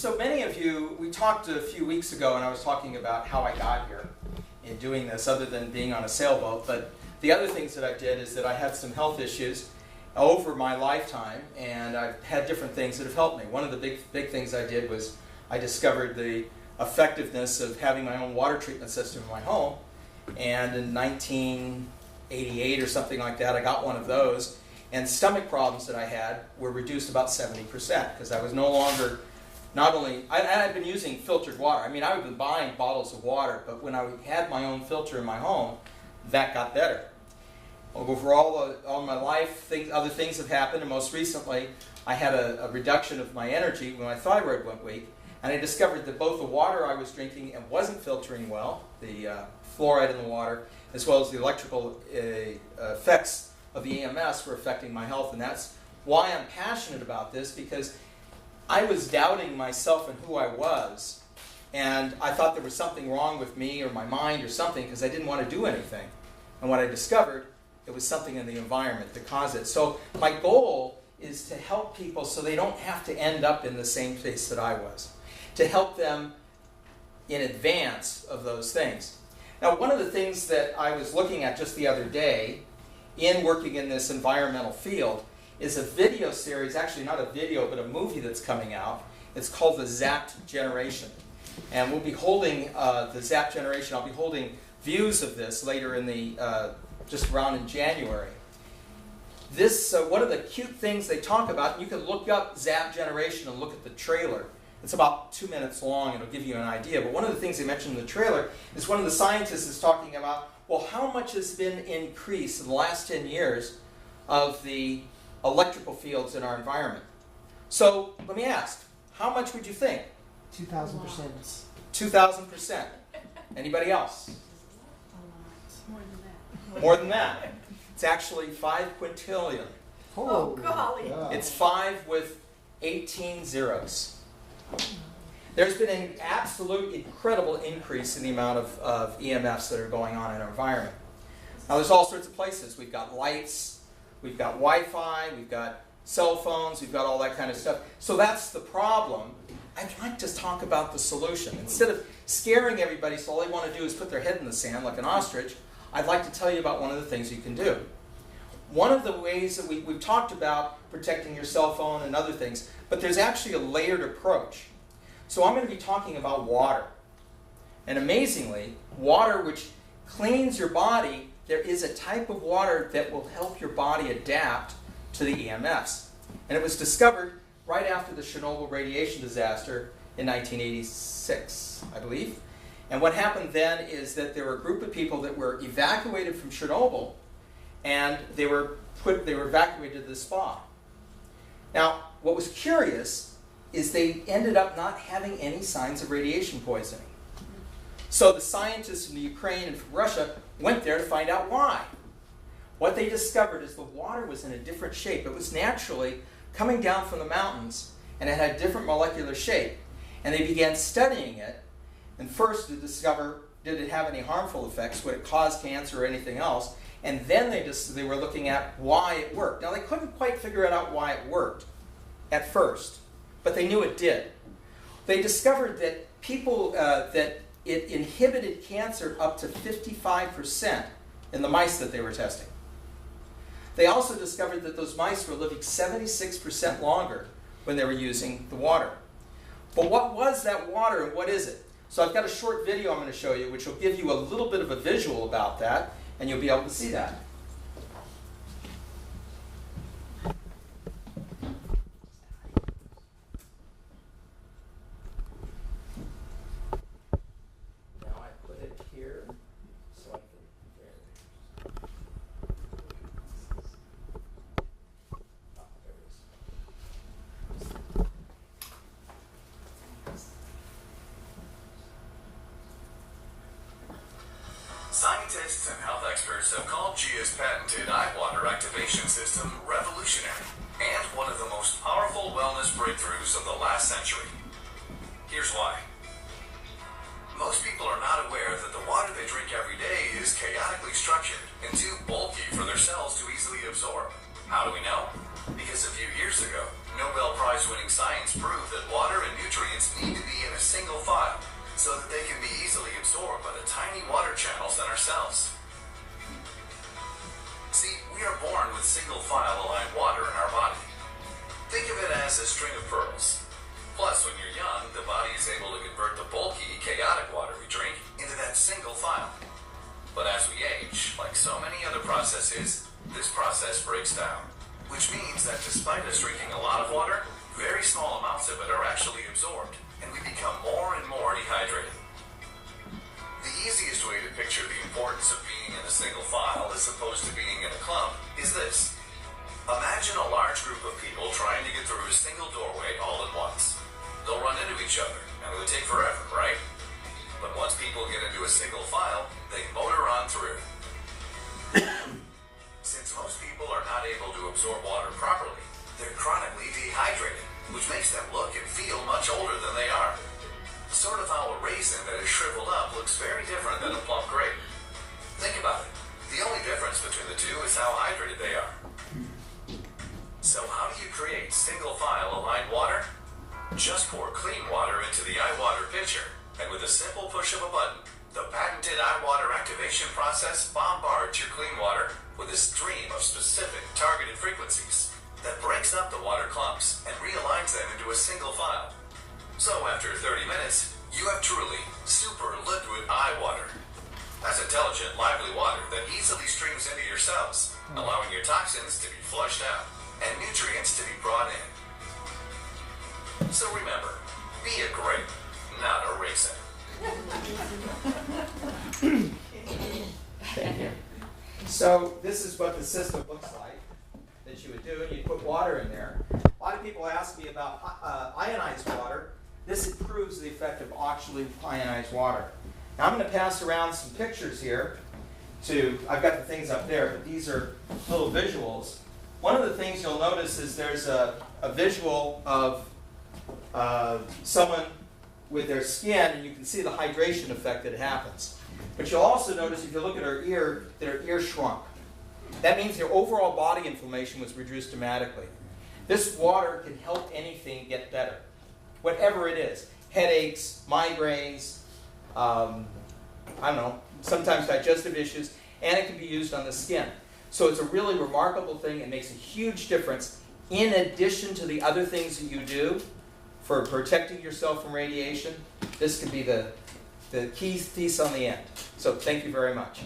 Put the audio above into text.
So many of you, we talked a few weeks ago, and I was talking about how I got here in doing this, other than being on a sailboat. But the other things that I did is that I had some health issues over my lifetime, and I've had different things that have helped me. One of the big things I did was I discovered the effectiveness of having my own water treatment system in my home. And in 1988 or something like that, I got one of those. And stomach problems that I had were reduced about 70% because I was no longer, not only, I had been using filtered water. I mean, I had been buying bottles of water, but when I had my own filter in my home, that got better. Overall, all my life, other things have happened, and most recently, I had a reduction of my energy when my thyroid went weak, and I discovered that both the water I was drinking and wasn't filtering well, the fluoride in the water, as well as the electrical effects of the EMS were affecting my health, and that's why I'm passionate about this, because I was doubting myself and who I was, and I thought there was something wrong with me or my mind or something because I didn't want to do anything. And what I discovered, it was something in the environment that caused it. So my goal is to help people so they don't have to end up in the same place that I was, to help them in advance of those things. Now, one of the things that I was looking at just the other day in working in this environmental field is a video series, actually not a video, but a movie that's coming out. It's called The Zapped Generation. And we'll be holding the Zapped Generation, I'll be holding views of this later in the, just around in January. This, one of the cute things they talk about, you can look up Zapped Generation and look at the trailer. It's about 2 minutes long, and it'll give you an idea. But one of the things they mentioned in the trailer is one of the scientists is talking about, well, how much has been increased in the last 10 years of the electrical fields in our environment? So let me ask, how much would you think? 2,000%. 2,000%. Anybody else? More than that. More than that. It's actually 5 quintillion. Oh, golly. God. It's 5 with 18 zeros. There's been an absolute incredible increase in the amount of EMFs that are going on in our environment. Now there's all sorts of places. We've got lights, we've got Wi-Fi, we've got cell phones, we've got all that kind of stuff. So that's the problem. I'd like to talk about the solution. Instead of scaring everybody so all they want to do is put their head in the sand like an ostrich, I'd like to tell you about one of the things you can do. One of the ways that we've talked about protecting your cell phone and other things, but there's actually a layered approach. So I'm going to be talking about water. And amazingly, water which cleans your body, there is a type of water that will help your body adapt to the EMFs. And it was discovered right after the Chernobyl radiation disaster in 1986, I believe. And what happened then is that there were a group of people that were evacuated from Chernobyl, and they were evacuated to the spa. Now, what was curious is they ended up not having any signs of radiation poisoning. So the scientists from the Ukraine and from Russia went there to find out why. What they discovered is the water was in a different shape. It was naturally coming down from the mountains, and it had a different molecular shape. And they began studying it, and first to discover, did it have any harmful effects? Would it cause cancer or anything else? And then they were looking at why it worked. Now, they couldn't quite figure out why it worked at first, but they knew it did. They discovered that that it inhibited cancer up to 55% in the mice that they were testing. They also discovered that those mice were living 76% longer when they were using the water. But what was that water and what is it? So I've got a short video I'm going to show you which will give you a little bit of a visual about that, and you'll be able to see that. Now I put it here so I can... Oh, there it is. Scientists and health experts have called GEA's patented eye water activation system revolutionary and one of the most powerful wellness breakthroughs of the last century. Here's why. Most people are not aware that the water they drink every day is chaotically structured and too bulky for their cells to easily absorb. How do we know? Because a few years ago, Nobel Prize-winning science proved that water and nutrients absorbed by the tiny water channels in our cells. See, we are born with single-file aligned water in our body. Think of it as a string of pearls. Plus, when you're young, the body is able to convert the bulky, chaotic water we drink into that single file. But as we age, like so many other processes, this process breaks down. Which means that despite us drinking a lot of water, very small amounts of it are actually absorbed, and we become more and more dehydrated. The easiest way to picture the importance of being in a single file as opposed to being in a clump is this. Imagine a large group of people trying to get through a single doorway all at once. They'll run into each other, and it would take forever, right? But once people get into a single file, they motor on through. Since most people are not able to absorb water properly, they're chronically dehydrated, which makes them look and feel much older than they are. Sort of how a raisin that is shriveled up looks very different than a plump grape. Think about it. The only difference between the two is how hydrated they are. So how do you create single-file aligned water? Just pour clean water into the iWater pitcher, and with a simple push of a button, the patented iWater activation process bombards your clean water with a stream of specific targeted frequencies that breaks up the water clumps and realigns them into a single file. So after 30 minutes, you have truly super liquid iWater. That's intelligent, lively water that easily streams into your cells, allowing your toxins to be flushed out and nutrients to be brought in. So remember, be a grape, not a raisin. Thank you. So this is what the system looks like that you would do, and you put water in there. A lot of people ask me about ionized water. This improves the effect of actually ionized water. Now I'm going to pass around some pictures here. I've got the things up there, but these are little visuals. One of the things you'll notice is there's a visual of someone with their skin, and you can see the hydration effect that happens. But you'll also notice if you look at her ear, that her ear shrunk. That means your overall body inflammation was reduced dramatically. This water can help anything get better, whatever it is. Headaches, migraines, I don't know, sometimes digestive issues, and it can be used on the skin. So it's a really remarkable thing. It makes a huge difference in addition to the other things that you do for protecting yourself from radiation. This could be the key piece on the end. So thank you very much.